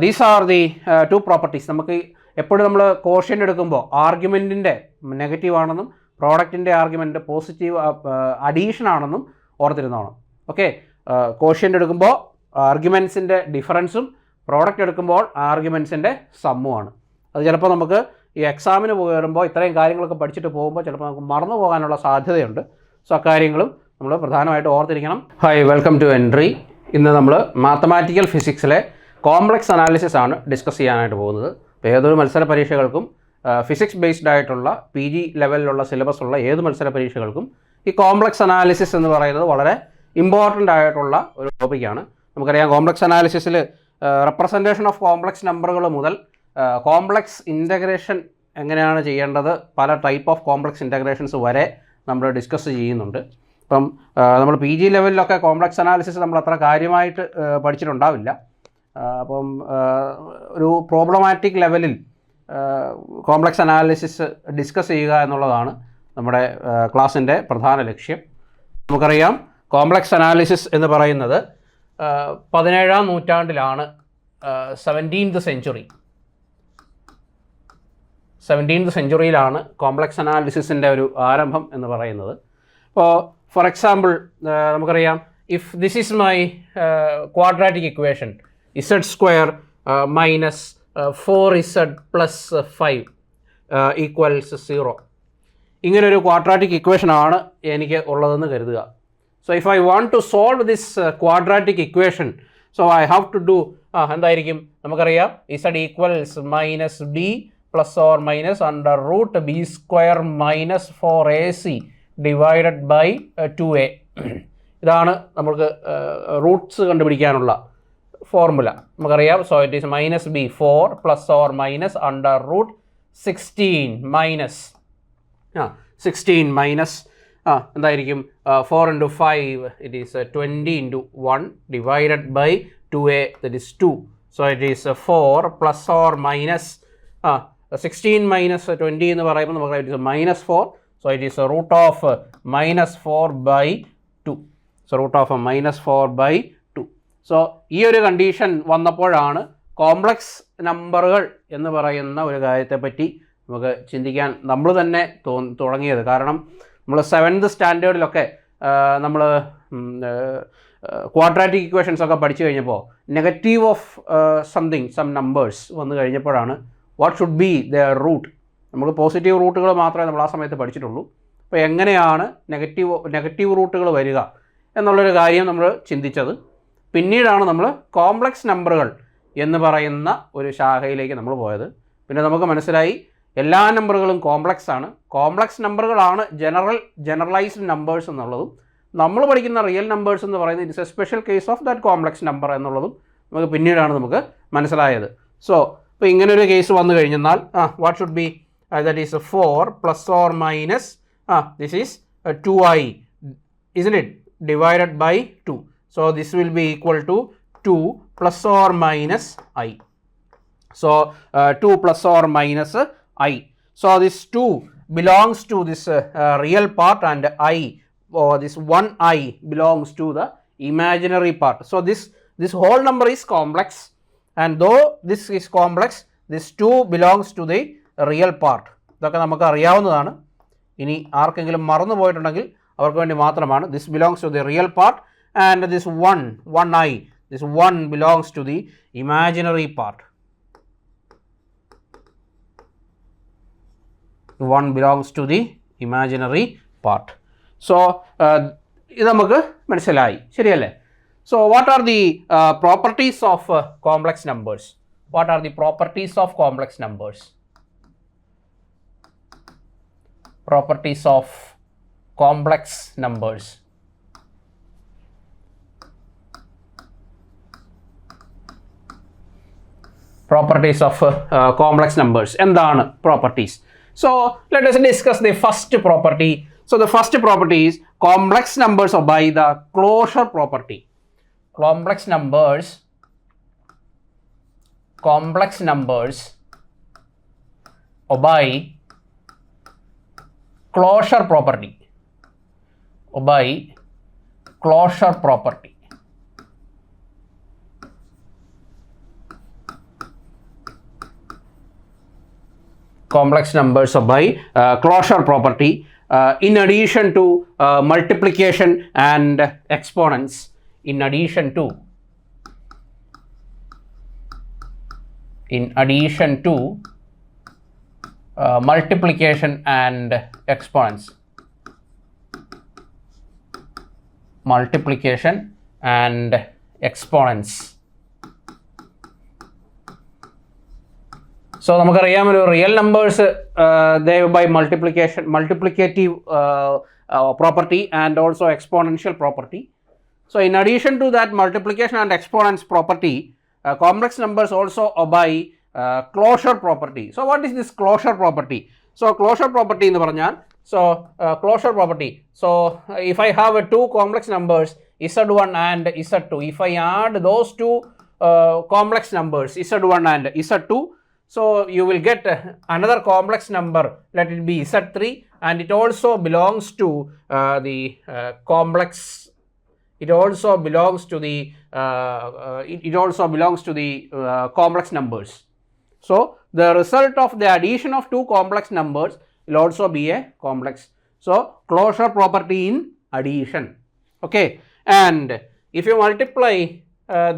These are the two properties. നമുക്ക് എപ്പോഴും നമ്മൾ കോഷ്യൻ്റ് എടുക്കുമ്പോൾ ആർഗ്യുമെൻറ്റിൻ്റെ നെഗറ്റീവ് ആണെന്നും പ്രോഡക്റ്റിൻ്റെ ആർഗ്യുമെൻ്റ് പോസിറ്റീവ് അഡീഷൻ ആണെന്നും ഓർത്തിരുന്നോണം. ഓക്കെ, കോഷ്യൻ്റ് എടുക്കുമ്പോൾ ആർഗ്യുമെൻസിൻ്റെ ഡിഫറൻസും പ്രോഡക്റ്റ് എടുക്കുമ്പോൾ ആർഗ്യുമെൻസിൻ്റെ സമ്മുമാണ്. അത് ചിലപ്പോൾ നമുക്ക് ഈ എക്സാമിന് കയറുമ്പോൾ ഇത്രയും കാര്യങ്ങളൊക്കെ പഠിച്ചിട്ട് പോകുമ്പോൾ ചിലപ്പോൾ നമുക്ക് മറന്നു പോകാനുള്ള സാധ്യതയുണ്ട്. സോ അക്കാര്യങ്ങളും നമ്മൾ പ്രധാനമായിട്ട് ഓർത്തിരിക്കണം. Hi, welcome to Entri. ഇന്ന് നമ്മൾ മാത്തമാറ്റിക്കൽ ഫിസിക്സിലെ കോംപ്ലക്സ് അനാലിസിസ് ആണ് ഡിസ്കസ് ചെയ്യാനായിട്ട് പോകുന്നത്. അപ്പോൾ ഏതൊരു മത്സര പരീക്ഷകൾക്കും ഫിസിക്സ് ബേസ്ഡ് ആയിട്ടുള്ള PG ലെവലിലുള്ള സിലബസ് ഉള്ള ഏത് മത്സര പരീക്ഷകൾക്കും ഈ കോംപ്ലക്സ് അനാലിസിസ് എന്ന് പറയുന്നത് വളരെ ഇമ്പോർട്ടൻ്റ് ആയിട്ടുള്ള ഒരു ടോപ്പിക്കാണ്. നമുക്കറിയാം, കോംപ്ലക്സ് അനാലിസിസിൽ റെപ്രസെൻറ്റേഷൻ ഓഫ് കോംപ്ലക്സ് നമ്പറുകൾ മുതൽ കോംപ്ലക്സ് ഇൻ്റഗ്രേഷൻ എങ്ങനെയാണ് ചെയ്യേണ്ടത്, പല ടൈപ്പ് ഓഫ് കോംപ്ലക്സ് ഇൻ്റഗ്രേഷൻസ് വരെ നമ്മൾ ഡിസ്കസ് ചെയ്യുന്നുണ്ട്. ഇപ്പം നമ്മൾ PG ലെവലിലൊക്കെ കോംപ്ലക്സ് അനാലിസിസ് നമ്മൾ അത്ര കാര്യമായിട്ട് പഠിച്ചിട്ടുണ്ടാവില്ല. അപ്പം ഒരു പ്രോബ്ലമാറ്റിക് ലെവലിൽ കോംപ്ലക്സ് അനാലിസിസ് ഡിസ്കസ് ചെയ്യുക എന്നുള്ളതാണ് നമ്മുടെ ക്ലാസ്സിൻ്റെ പ്രധാന ലക്ഷ്യം. നമുക്കറിയാം, കോംപ്ലക്സ് അനാലിസിസ് എന്ന് പറയുന്നത് 17ാം നൂറ്റാണ്ടിലാണ്, 17th സെഞ്ച്വറിയിലാണ് കോംപ്ലക്സ് അനാലിസിസിൻ്റെ ഒരു ആരംഭം എന്ന് പറയുന്നത്. ഇപ്പോൾ ഫോർ എക്സാമ്പിൾ നമുക്കറിയാം, if this is my quadratic equation z² minus 4z plus 5 equals 0, ഇങ്ങനൊരു ക്വാഡ്രാറ്റിക് ഇക്വേഷനാണ് എനിക്ക് ഉള്ളതെന്ന് കരുതുക. So if I want to solve this quadratic equation, so I have to do എന്തായിരിക്കും നമുക്കറിയാം, z equals minus b plus or minus under root b² minus 4ac divided by 2a. ഇതാണ് നമുക്ക് roots കണ്ടുപിടിക്കാനുള്ള formula. നമുക്കറിയാം, so it is minus b 4 plus or minus under root 16 minus എന്തായിരിക്കും 4 into 5 it is 20 into 1 divided by 2a, that is 2. So it is 4 plus or minus 16 minus 20 എന്ന് പറയുമ്പോൾ നമുക്ക് it is minus 4. So it is root of minus 4 by 2. So root of minus 4 by 2. So ഈ ഒരു condition വന്നപ്പോഴാണ് complex നമ്പറുകൾ എന്ന് പറയുന്ന ഒരു കാര്യത്തെപ്പറ്റി നമുക്ക് ചിന്തിക്കാൻ നമ്മൾ തന്നെ തുടങ്ങിയത്. കാരണം നമ്മൾ 7th സ്റ്റാൻഡേർഡിലൊക്കെ നമ്മൾ ക്വാഡ്രാറ്റിക് ഇക്വേഷൻസ് ഒക്കെ പഠിച്ചു കഴിഞ്ഞപ്പോൾ നെഗറ്റീവ് ഓഫ് സം നമ്പേഴ്സ് വന്നു കഴിഞ്ഞപ്പോഴാണ് what should be there root. നമുക്ക് പോസിറ്റീവ് റൂട്ടുകൾ മാത്രമേ നമ്മൾ ആ സമയത്ത് പഠിച്ചിട്ടുള്ളൂ. അപ്പോൾ എങ്ങനെയാണ് നെഗറ്റീവ് റൂട്ടുകൾ വരിക എന്നുള്ളൊരു കാര്യം നമ്മൾ ചിന്തിച്ചത്. പിന്നീടാണ് നമ്മൾ കോംപ്ലക്സ് നമ്പറുകൾ എന്ന് പറയുന്ന ഒരു ശാഖയിലേക്ക് നമ്മൾ പോയത്. പിന്നെ നമുക്ക് മനസ്സിലായി എല്ലാ നമ്പറുകളും കോംപ്ലക്സ് ആണ്. കോംപ്ലക്സ് നമ്പറുകളാണ് ജനറലൈസ്ഡ് നമ്പേഴ്സ് എന്നുള്ളതും, നമ്മൾ പഠിക്കുന്ന റിയൽ നമ്പേഴ്സ് എന്ന് പറയുന്നത് it's A special case of that complex number എന്നുള്ളതും നമുക്ക് പിന്നീടാണ് നമുക്ക് മനസ്സിലായത്. സോ ഇപ്പോൾ ഇങ്ങനൊരു കേസ് വന്നു കഴിഞ്ഞാൽ what should B, that is 4 plus or minus this is 2i, isn't it, divided by 2. So this will be equal to 2 plus or minus I. So 2 plus or minus I. So this 2 belongs to this real part, and I, this 1i belongs to the imaginary part. So this whole number is complex, and though this is complex, this 2 belongs to the real part. ഇതൊക്കെ നമുക്ക് അറിയാവുന്നതാണ്. ഇനി ആർക്കെങ്കിലും മറന്നു പോയിട്ടുണ്ടെങ്കിൽ അവർക്ക് വേണ്ടി മാത്രമാണ്. This belongs to the real part, and this 1i, this 1 belongs to the imaginary part. 1 belongs to the imaginary part. So ഇത് നമുക്ക് മനസ്സിലായി, ശരിയല്ലേ? So what are the properties of complex numbers? What are the properties of complex numbers? Properties of complex numbers. Properties of complex numbers. എന്താണ് properties? So let us discuss the first property. So the first property is complex numbers obey the closure property. Complex numbers obey closure property. Obey closure property. complex numbers by closure property in addition to multiplication and exponents. In addition to multiplication and exponents. Multiplication and exponents. So നമുക്കറിയാം ഒരു real numbers they by multiplicative property and also exponential property. So in addition to that multiplication and exponents property, complex numbers also obey closure property. So what is this closure property? So closure property എന്ന് പറഞ്ഞാൽ closure property. So if I have two complex numbers z1 and z2, if I add those two complex numbers z1 and z2, so you will get another complex number, let it be z3, and it also belongs to the complex. It also belongs to the complex numbers. So the result of the addition of two complex numbers will also be a complex. So closure property in addition. Okay, and if you multiply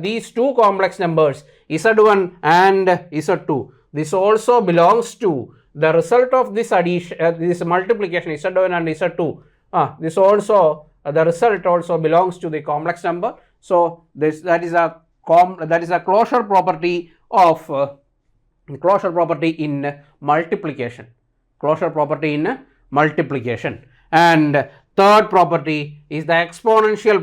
these two complex numbers z1 and z2, this also belongs to the result of this addition, this multiplication z1 and z2. This also the result also belongs to the complex number. So that is a closure property of closure property in multiplication. Closure property in multiplication. And third property is the exponential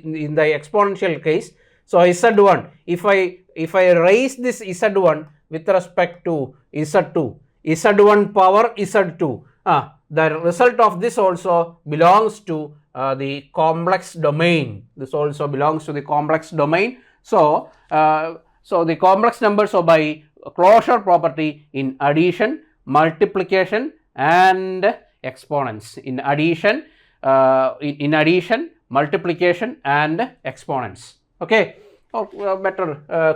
in the exponential case. So z1, if I raise this z1 with respect to z1 power z2, the result of this also belongs to the complex domain. This also belongs to the complex domain. So the complex numbers obey closure property in addition, multiplication and exponents. In addition, multiplication and exponents. Okay, better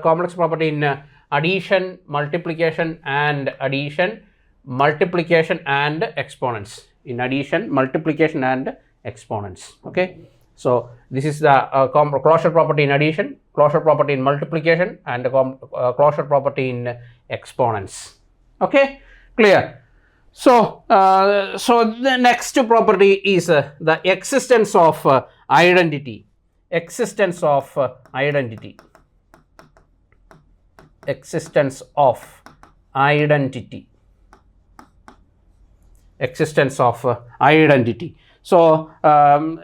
complex property in addition, multiplication and exponents. In addition, multiplication and exponents. Okay, so this is the closure property in addition, closure property in multiplication and closure property in exponents. Okay, clear? So the next property is the existence of identity. Existence of identity. Existence of identity. Existence of identity. So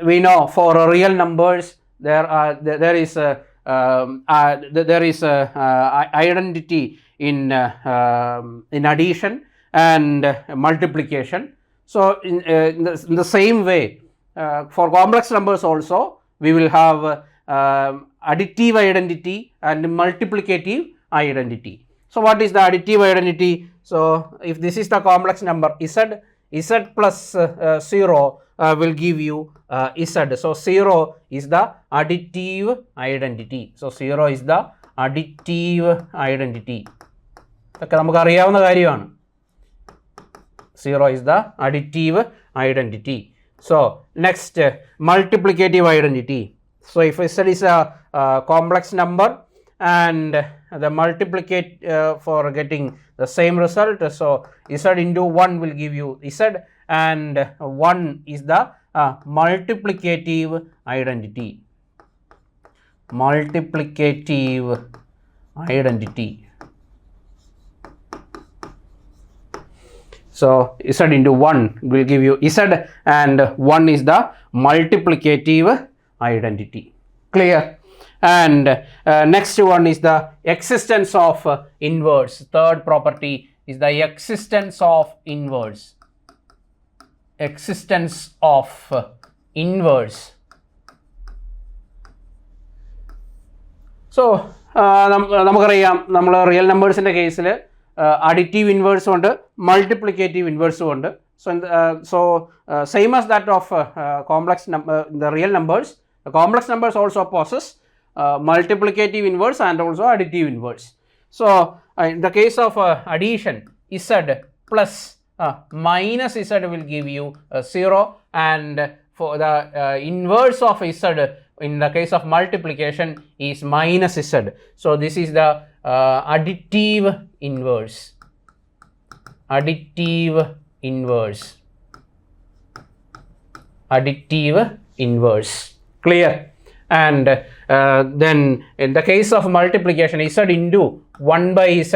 we know for real numbers there is identity in addition and multiplication. So in the same way for complex numbers also we will have additive identity and multiplicative identity. So what is the additive identity? So if this is the complex number z plus 0 will give you z. So 0 is the additive identity. So 0 is the additive identity. ഇതൊക്കെ നമുക്ക് അറിയാവുന്ന കാര്യമാണ്. 0 is the additive identity. So next multiplicative identity. So if z is a complex number and the multiplicate for getting the same result, so z into 1 will give you z, and 1 is the multiplicative identity. Multiplicative identity. So z into 1 will give you z, and 1 is the multiplicative identity. Clear? And next one is the existence of inverse. Third property is the existence of inverse. Existence of inverse. So നമുക്കറിയാം നമ്മൾ real നമ്പേഴ്സിൻ്റെ കേസിൽ additive ഇൻവേഴ്സും ഉണ്ട്, multiplicative ഇൻവേഴ്സും ഉണ്ട്. So same as that of complex the real numbers, the complex numbers also possess multiplicative inverse and also additive inverse. So in the case of addition, z plus minus z will give you 0, and for the inverse of z in the case of multiplication is minus z. So this is the additive inverse. Additive inverse. Additive inverse. Clear? And then in the case of multiplication, z into 1 by z,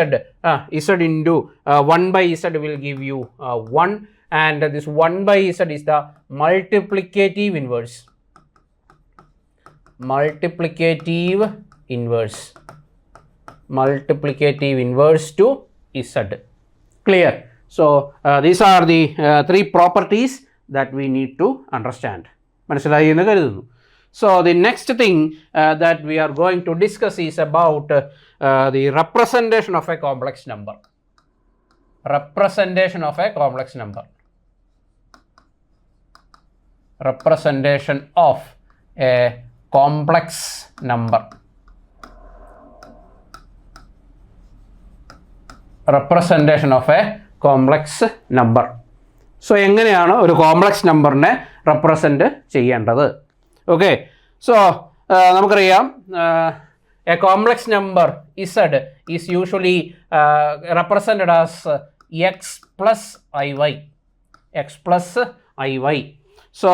z into 1 by z will give you 1, and this 1 by z is the multiplicative inverse. Multiplicative inverse. Multiplicative inverse to z. Clear? So these are the 3 properties that we need to understand. മനസ്സിലായി എന്ന് കരുതുന്നു. So the next thing that we are going to discuss is about the representation of a complex number. Representation of a complex number. Representation of a complex number. Representation of a complex number. So എങ്ങനെയാണ് ഒരു complex നമ്പറിനെ represent ചെയ്യേണ്ടത്? Okay, so നമുക്കറിയാം A complex number z is usually represented as x plus iy. X plus iy. So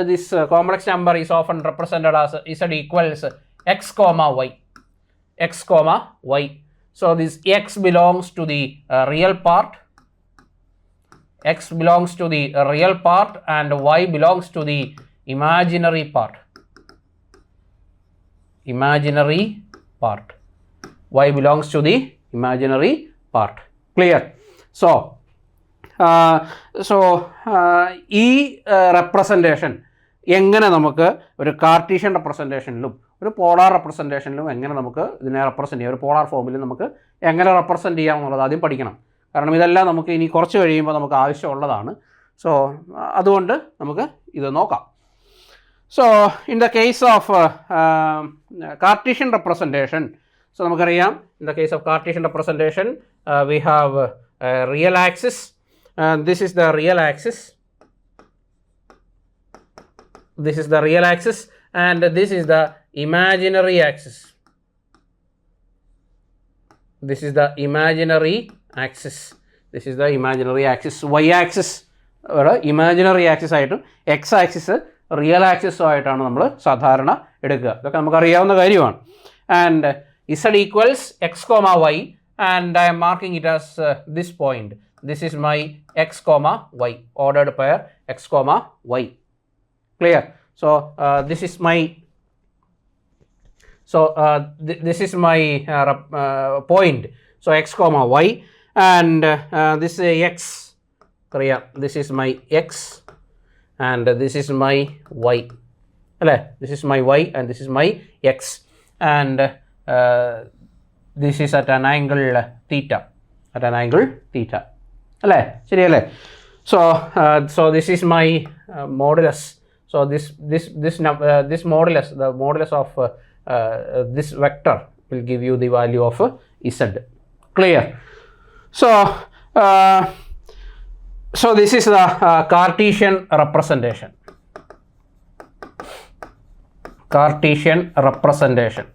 this complex number is often represented as z equals x comma y. X comma y. So this x belongs to the real part. X belongs to the real part and y belongs to the imaginary part. Imaginary part. Y belongs to the imaginary part. Clear? So ഈ representation എങ്ങനെ നമുക്ക് ഒരു Cartesian റെപ്രസെൻറ്റേഷനിലും ഒരു polar റെപ്രസെൻറ്റേഷനിലും എങ്ങനെ നമുക്ക് ഇതിനെ represent ചെയ്യാം, ഒരു പോളാർ ഫോമിൽ നമുക്ക് എങ്ങനെ റെപ്രസെൻറ്റ് ചെയ്യാം എന്നുള്ളത് ആദ്യം പഠിക്കണം. കാരണം ഇതെല്ലാം നമുക്ക് ഇനി കുറച്ച് കഴിയുമ്പോൾ നമുക്ക് ആവശ്യമുള്ളതാണ്. സോ അതുകൊണ്ട് നമുക്ക് ഇത് നോക്കാം. So in the case of Cartesian representation, so നമുക്കറിയാം in the case of Cartesian representation we have real axis. This is the real axis. This is the real axis and this is the imaginary axis. This is the imaginary axis. This is the imaginary axis. Y axis imaginary axis ആയിട്ടും x axis real ആക്സിസും ആയിട്ടാണ് നമ്മൾ സാധാരണ എടുക്കുക. ഇതൊക്കെ നമുക്കറിയാവുന്ന കാര്യമാണ്. And z equals x comma y and I am marking it as this point. This is my x comma y, ordered pair x comma y. Clear? So this is my this is my point. So x comma y and this is x. Clear? This is my x and this is my y. This is my y and this is my x and this is at an angle theta. At an angle theta. അല്ലേ, ശരിയല്ലേ? So this is my modulus. So this modulus, the modulus of this vector will give you the value of z. Clear? So this is the Cartesian representation. Cartesian representation.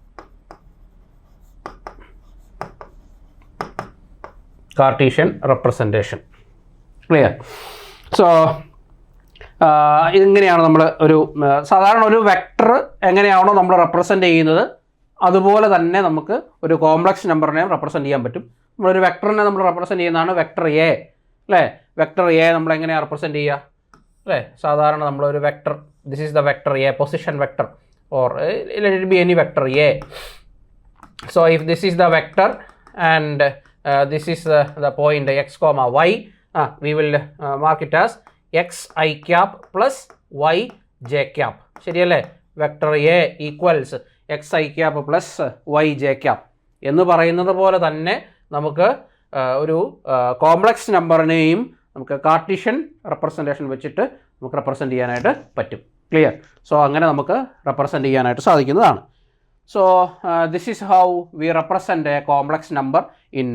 Cartesian representation. Clear? So ഇതെങ്ങനെയാണ് നമ്മൾ ഒരു സാധാരണ ഒരു vector എങ്ങനെയാണോ നമ്മൾ represent ചെയ്യുന്നത് അതുപോലെ തന്നെ നമുക്ക് ഒരു കോംപ്ലക്സ് നമ്പറിനെ റെപ്രസെൻ്റ് ചെയ്യാൻ പറ്റും. നമ്മളൊരു വെക്ടറിനെ നമ്മൾ റെപ്രസെൻ്റ് ചെയ്യുന്നതാണ് വെക്ടർ എ. അല്ലേ, വെക്ടർ എ നമ്മൾ എങ്ങനെയാണ് റെപ്രസെൻ്റ് ചെയ്യുക? അല്ലേ, സാധാരണ നമ്മളൊരു vector, this is the vector A, position vector or let it be any vector A. So if this is the vector and this is the point x comma y, we will mark it as x I cap plus y j cap. ശരിയല്ലേ? Vector a equals x i cap plus y j cap എന്ന് പറയുന്നത് പോലെ തന്നെ നമുക്ക് ഒരു complex നമ്പറിനെയും നമുക്ക് Cartesian representation വെച്ചിട്ട് നമുക്ക് റെപ്രസെൻറ്റ് ചെയ്യാനായിട്ട് പറ്റും. ക്ലിയർ? സോ അങ്ങനെ നമുക്ക് റെപ്രസെൻറ്റ് ചെയ്യാനായിട്ട് സാധിക്കുന്നതാണ്. So this is how we represent a complex number in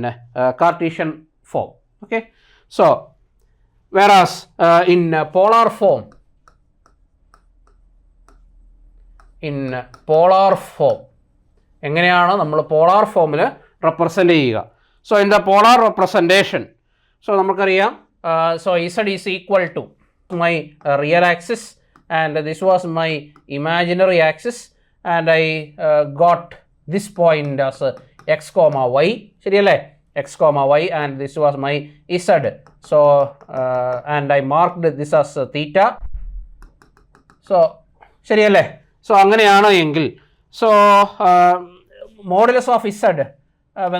Cartesian form. Okay, so whereas in polar form, എങ്ങനെയാണ് നമ്മൾ പോളാർ ഫോമിൽ റെപ്രസെൻ്റ് ചെയ്യുക? So in the polar representation, so നമുക്കറിയാം, so Z is equal to my real axis and this was my imaginary axis and I got this point as X comma Y, ശരിയല്ലേ? X comma Y and this was my Z. So and I marked this as theta. So ശരിയല്ലേ? So അങ്ങനെയാണ് എങ്കിൽ, so modulus of Z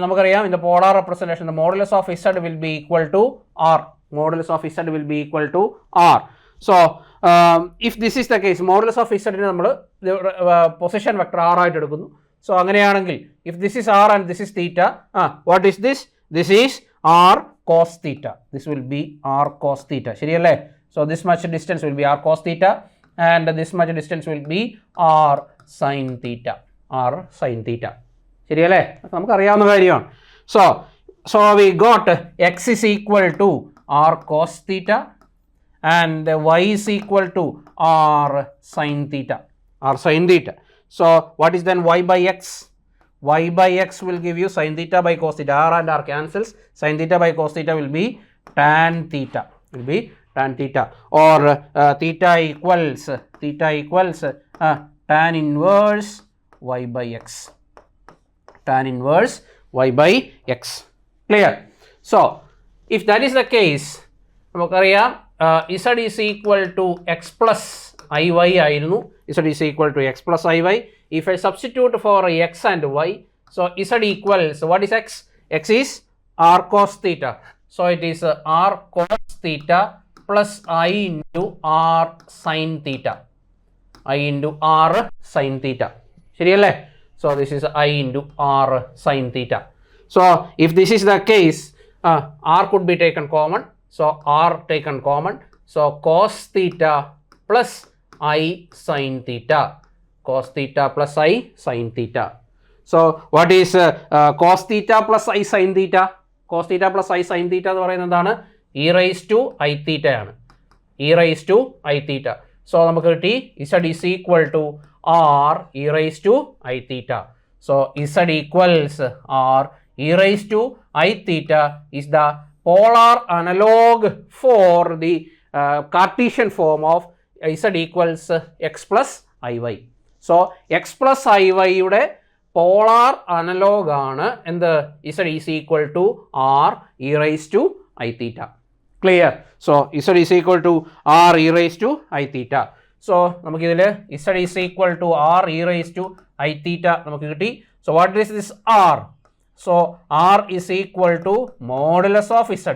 നമുക്കറിയാം, in the polar representation the modulus of Z will be equal to R. Modulus of Z will be equal to R. So if this is the case, modulus of ഇസഡിനെ നമ്മൾ position vector R ആയിട്ട് എടുക്കുന്നു. So അങ്ങനെയാണെങ്കിൽ if this is R and this is theta, what is this? This is R cos theta. This will be R cos theta, ശരിയല്ലേ? So this much distance will be R cos theta and this much distance will be r sin theta. r sin theta, ശരിയല്ലേ? നമുക്കറിയാവുന്ന കാര്യമാണ്. So we got x is equal to r cos theta and y is equal to r sin theta. r sin theta. So what is then y by x? y by x will give you sin theta by cos theta. r and r cancels. Sin theta by cos theta will be tan theta. Tan theta, or theta equals tan inverse y by x. Tan inverse y by x. Clear? So if that is the case, നമുക്കറിയാം z is equal to x plus iy ആയിരുന്നു. z is equal to x plus iy. If I substitute for x and y, so z equals, what is x? X is r cos theta. So it is r cos theta plus I into r sin theta. I into r sin theta. ശരിയല്ലേ? So this is I into r sin theta. So if this is the case, r could be taken common. So r taken common. So cos theta plus I sin theta. Cos theta plus I sin theta. So what is cos theta plus I sin theta? Cos theta plus I sin theta എന്ന് പറയുന്നത് എന്താണ്? e raised to I theta ആണ്. e raised to I theta. So നമുക്ക് കിട്ടി z is equal to r e raised to I theta. So z equals r e raised to I theta is the polar analog for the Cartesian form of z equals x plus iy. So x plus iy യുടെ polar analogue ആണ് എന്ത്? z is equal to r e raised to I theta. Clear? So z is equal to r e raised to I theta. So നമുക്കിതിൽ z is equal to r e raised to I theta നമുക്ക് കിട്ടി. So what is this r? So r is equal to modulus of z.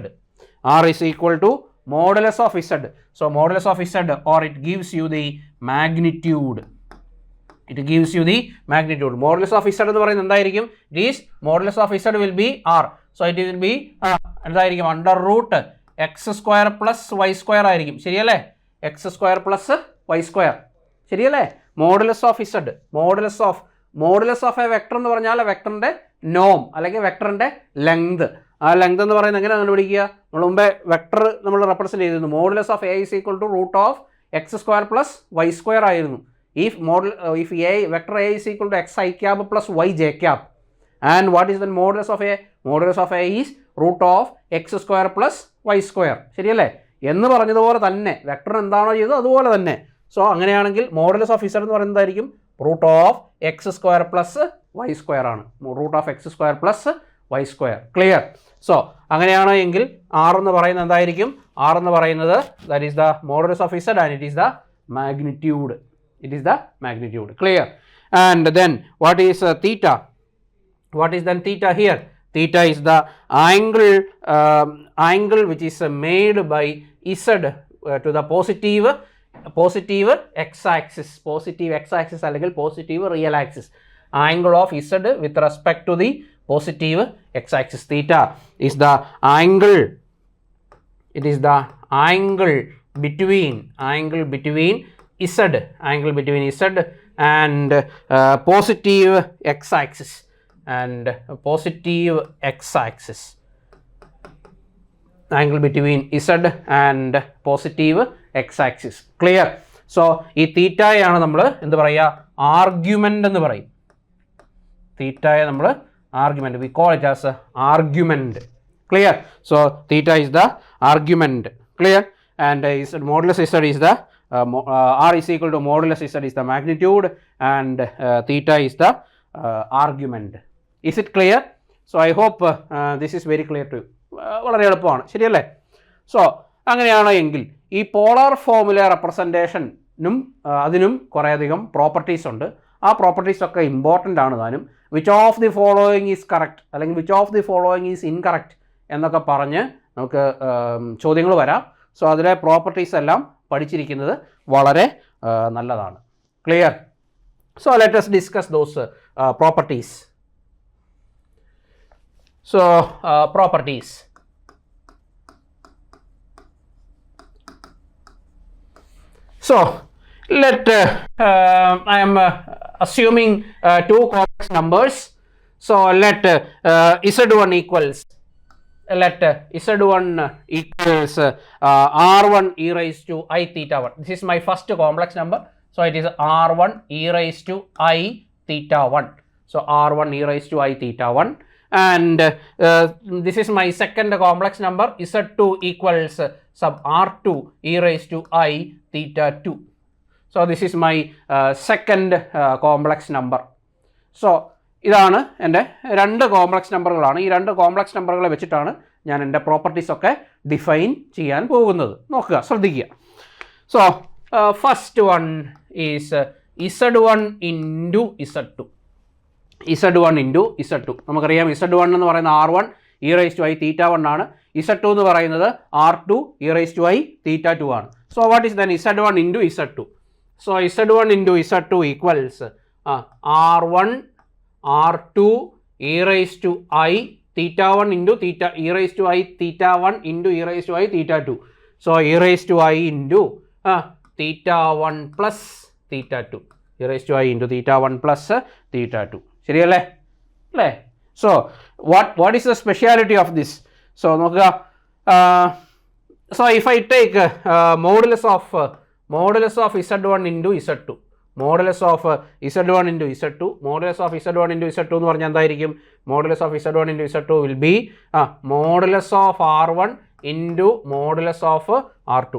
r is equal to modulus of z. So modulus of z, or it gives you the magnitude. It gives you the magnitude. Modulus of z എന്ന് പറയുന്നത് എന്തായിരിക്കും? It is modulus of z will be r. So it will be എന്തായിരിക്കും? under root x square plus y square ആയിരിക്കും, ശരിയല്ലേ? x square plus y square, ശരിയല്ലേ? Modulus of z, modulus of A vector എന്ന് പറഞ്ഞാൽ വെക്ടറിൻ്റെ നോം അല്ലെങ്കിൽ വെക്ടറിൻ്റെ length. ആ length എന്ന് പറയുന്നത് എങ്ങനെ കണ്ടുപിടിക്കുക? നമ്മൾ മുമ്പേ വെക്ടർ നമ്മൾ റെപ്രസെൻറ്റ് ചെയ്തിരുന്നു. Modulus of a is equal to root of X square plus Y square ആയിരുന്നു. if a vector a is equal to x I cap plus y j cap, and what is the modulus of a? Modulus of a is root of x square plus y square, ശരിയല്ലേ? എന്ന് പറഞ്ഞതുപോലെ തന്നെ vector എന്താണോ ചെയ്തത് അതുപോലെ തന്നെ. So അങ്ങനെയാണെങ്കിൽ modulus of z എന്ന് പറയുന്നത് എന്തായിരിക്കും? Root of X square plus Y square ആണ്. Root of X square plus Y square. Clear? So അങ്ങനെയാണോ എങ്കിൽ r എന്ന് പറയുന്നത് എന്തായിരിക്കും? r എന്ന് പറയുന്നത് that is the modulus of z and it is the magnitude. It is the magnitude. Clear? And then what is theta? What is then theta here? Theta is the angle which is made by z to the positive x-axis. Positive x-axis അല്ലെങ്കിൽ positive real axis. Angle of z with respect to the positive x-axis. Theta is the angle. It is the angle between z and positive x-axis and positive x-axis, angle between z and positive x-axis. Clear? So ഈ തീറ്റയാണ് നമ്മൾ എന്ത് പറയുക, argument എന്ന് പറയും. തീറ്റയെ നമ്മൾ argument, we call it as argument. Clear? So theta is the argument. Clear? And modulus z is the r is equal to modulus z is the magnitude and theta is the argument. Is it clear? So I hope this is very clear to you. വളരെ എളുപ്പമാണ്, ശരിയല്ലേ? So അങ്ങനെയാണ് എങ്കിൽ ഈ polar formula റെപ്രസെൻറ്റേഷനും അതിനും കുറേയധികം properties ഉണ്ട്. ആ പ്രോപ്പർട്ടീസ് ഒക്കെ ഇമ്പോർട്ടൻ്റ് ആണ് താനും. Which of the following is correct അല്ലെങ്കിൽ which of the following is incorrect എന്നൊക്കെ പറഞ്ഞ് നമുക്ക് ചോദ്യങ്ങൾ വരാം. സോ അതിലെ പ്രോപ്പർട്ടീസ് എല്ലാം പഠിച്ചിരിക്കുന്നത് വളരെ നല്ലതാണ്. Clear? So let us discuss those properties. So properties. So let I am assuming two complex numbers. So let z1 equals z1 equals r1 e raised to I theta 1. This is my first complex number. So it is r1 e raised to I theta 1. So r1 e raised to I theta 1. And this is my second complex number, z2 equals sub r2 e raised to I theta 2. So this is my second complex number. So ഇതാണ് എൻ്റെ രണ്ട് complex നമ്പറുകളാണ്. ഈ രണ്ട് complex നമ്പറുകളെ വെച്ചിട്ടാണ് ഞാൻ എൻ്റെ properties ഒക്കെ define ചെയ്യാൻ പോകുന്നത്. നോക്കുക, ശ്രദ്ധിക്കുക. So first one is z1 into z2. z1 into z2. നമുക്കറിയാം z1 എന്ന് പറയുന്നത് r1 e raised to I theta 1 ആണ്. z2 എന്ന് പറയുന്നത് r2 e raised to I theta 2 ആണ്. So what is then z1 into z2? So z1 into z2 equals r1 r2 e raised to I theta 1 into theta e raised to I theta 1 into e raised to I theta 2. So e raised to I into theta 1 plus theta 2. E raised to I into theta 1 plus theta 2. ശരിയല്ലേ? അല്ലേ? So what is the speciality of this? So നോക്കുക. So if I take modulus of z1 into z2, modulus of z1 into z2, modulus of z1 into z2 എന്ന് പറഞ്ഞാൽ എന്തായിരിക്കും? Modulus of z1 into z2 will be modulus of r1 into modulus of r2,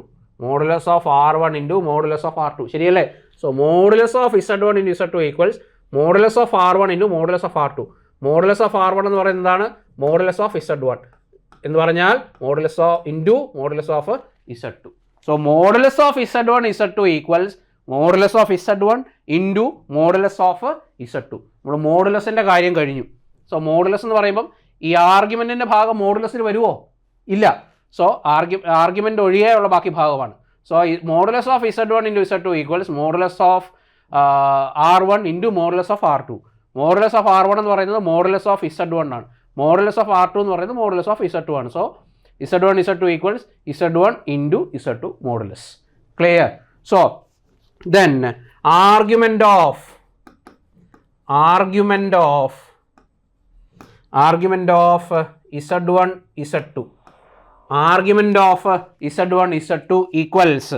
modulus of r1 into modulus of r2. ശരിയല്ലേ? So modulus of z1 into z2 equals modulus of r1 into modulus of r2. Modulus of r1 എന്ന് പറയുന്നത് എന്താണ്? Modulus of z1 എന്ന് പറഞ്ഞാൽ modulus of into modulus of z2. So modulus of z1 z2 equals modulus of z1 into modulus of z2. നമ്മൾ മോഡുലസിൻ്റെ കാര്യം കഴിഞ്ഞു. So modulus എന്ന് പറയുമ്പം ഈ ആർഗ്യുമെൻറ്റിൻ്റെ ഭാഗം മോഡുലസിന് വരുമോ? ഇല്ല. സോ ആർഗ്യുമെൻ്റ് ഒഴികെയുള്ള ബാക്കി ഭാഗമാണ്. So modulus of z1 into z2 equals modulus of r1 into modulus of r2. Modulus of r1 എന്ന് പറയുന്നത് മോഡുലസ് ഓഫ് z1 ആണ്. മോഡുലസ് ഓഫ് r2 എന്ന് പറയുന്നത് മോഡുലസ് ഓഫ് z2 ആണ്. So z1 z2 equals z1 into z2 modulus. Clear? So then argument of z1 z2, argument of z1 z2 equals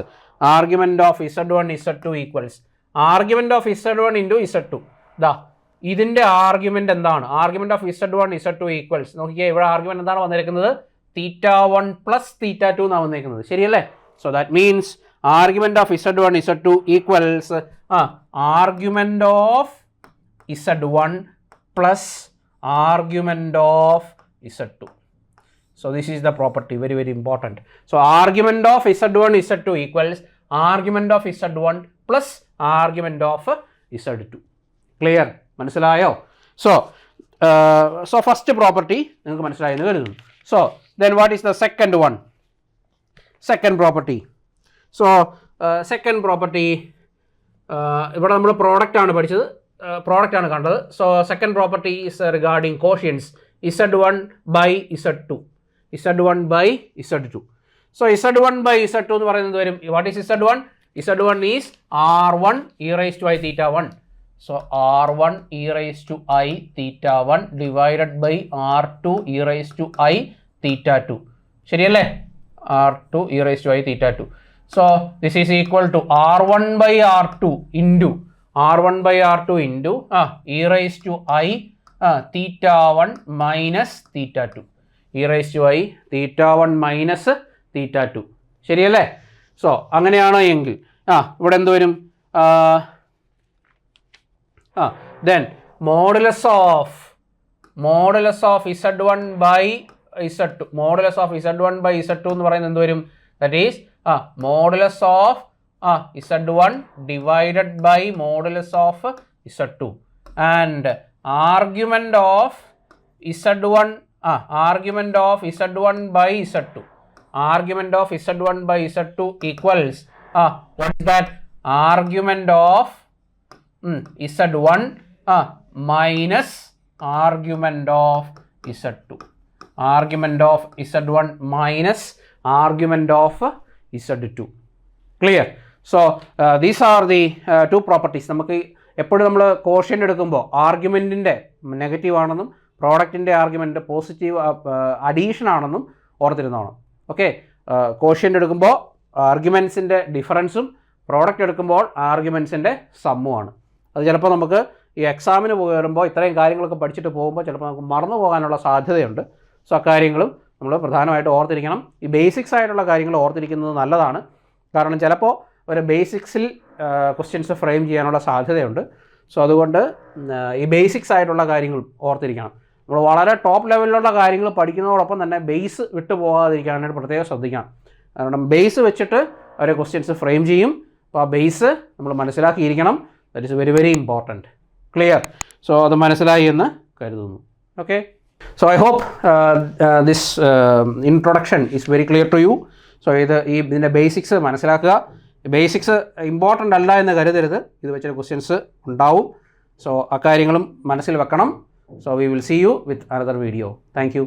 argument of z1 z2 equals argument of z1 into z2. ദാ ഇതിൻ്റെ argument എന്താണ്? Argument of z1 z2 equals നോക്കിയാൽ ഇവിടെ argument എന്താണ് വന്നിരിക്കുന്നത്? θ1 plus θ2 എന്നാണ് വന്നിരിക്കുന്നത്. ശരിയല്ലേ? So that means argument of z1 z2 equals argument of z1 plus argument of z2. So this is the property, very very important. So argument of z1 z2 equals argument of z1 plus argument of z2. Clear? മനസ്സിലായോ? So first property നിങ്ങൾക്ക് മനസ്സിലായെന്ന് കരുതുന്നു. So then what is the second one? Second property. So second property ഇവിടെ നമ്മൾ product ആണ് പഠിച്ചത്, product ആണ് കണ്ടത്. So second property is regarding quotients z1 by z2, z1 by z2. So z1 by z2 എന്ന് പറയുന്നത് വരും, what is z1? Z1 is R1 e raised to I theta 1. So R1 e raised to I theta 1 divided by R2 e raised to I theta 2. ശരിയല്ലേ? R2 e raised to I theta 2. So this is equal to R1 by R2 into R1 by R2 into e raised to I theta 1 minus theta 2. e raised to I theta 1 minus theta 2. ശരിയല്ലേ? So അങ്ങനെയാണോ എങ്കിൽ ഇവിടെ എന്ത് വരും? then modulus of Z1 by Z2, modulus of Z1 by Z2 എന്ന് പറയുന്നത് എന്ത് വരും? that is modulus of Z1 divided by modulus of Z2 and argument of Z1 by Z2, argument of Z1 by Z2 equals what is that? Argument of Z1 minus argument of Z2, argument of Z1 minus argument of Z2. Clear? So these are the two properties. നമുക്ക് എപ്പോഴും നമ്മൾ quotient എടുക്കുമ്പോൾ ആർഗ്യുമെൻറ്റിൻ്റെ negative ആണെന്നും പ്രോഡക്റ്റിൻ്റെ argument positive addition ആണെന്നും ഓർത്തിരുന്നോണം. Okay, quotient എടുക്കുമ്പോൾ ആർഗ്യുമെൻസിൻ്റെ ഡിഫറൻസും product എടുക്കുമ്പോൾ ആർഗ്യുമെൻസിൻ്റെ സമ്മുമാണ്. അത് ചിലപ്പോൾ നമുക്ക് ഈ എക്സാമിന് വരുമ്പോൾ ഇത്രയും കാര്യങ്ങളൊക്കെ പഠിച്ചിട്ട് പോകുമ്പോൾ ചിലപ്പോൾ നമുക്ക് മറന്നു പോകാനുള്ള സാധ്യതയുണ്ട്. സോ അക്കാര്യങ്ങളും നമ്മൾ പ്രധാനമായിട്ട് ഓർത്തിരിക്കണം. ഈ ബേസിക്സ് ആയിട്ടുള്ള കാര്യങ്ങൾ ഓർത്തിരിക്കുന്നത് നല്ലതാണ്. കാരണം ചിലപ്പോൾ ഒരു ബേസിക്സിൽ ക്വസ്റ്റ്യൻസ് ഫ്രെയിം ചെയ്യാനുള്ള സാധ്യതയുണ്ട്. സോ അതുകൊണ്ട് ഈ ബേസിക്സ് ആയിട്ടുള്ള കാര്യങ്ങൾ ഓർത്തിരിക്കണം. നമ്മൾ വളരെ ടോപ്പ് ലെവലിലുള്ള കാര്യങ്ങൾ പഠിക്കുന്നതോടൊപ്പം തന്നെ ബേസ് വിട്ടു പോകാതിരിക്കാനായിട്ട് പ്രത്യേകം ശ്രദ്ധിക്കണം. കാരണം ബേസ് വെച്ചിട്ട് ഒരു ക്വസ്റ്റ്യൻസ് ഫ്രെയിം ചെയ്യും. അപ്പോൾ ആ ബേസ് നമ്മൾ മനസ്സിലാക്കിയിരിക്കണം. That is very very important. Clear? So അത് മനസ്സിലായി എന്ന് കരുതുന്നു. Okay, so I hope this introduction is very clear to you. So ഇതിൻ്റെ ബേസിക്സ് മനസ്സിലാക്കുക. ബേസിക്സ് ഇമ്പോർട്ടൻ്റ് അല്ല എന്ന് കരുതരുത്. ഇത് വെച്ചൊരു ക്വസ്റ്റ്യൻസ് ഉണ്ടാവും. സോ അക്കാര്യങ്ങളും മനസ്സിൽ വെക്കണം. So we will see you with another video. Thank U.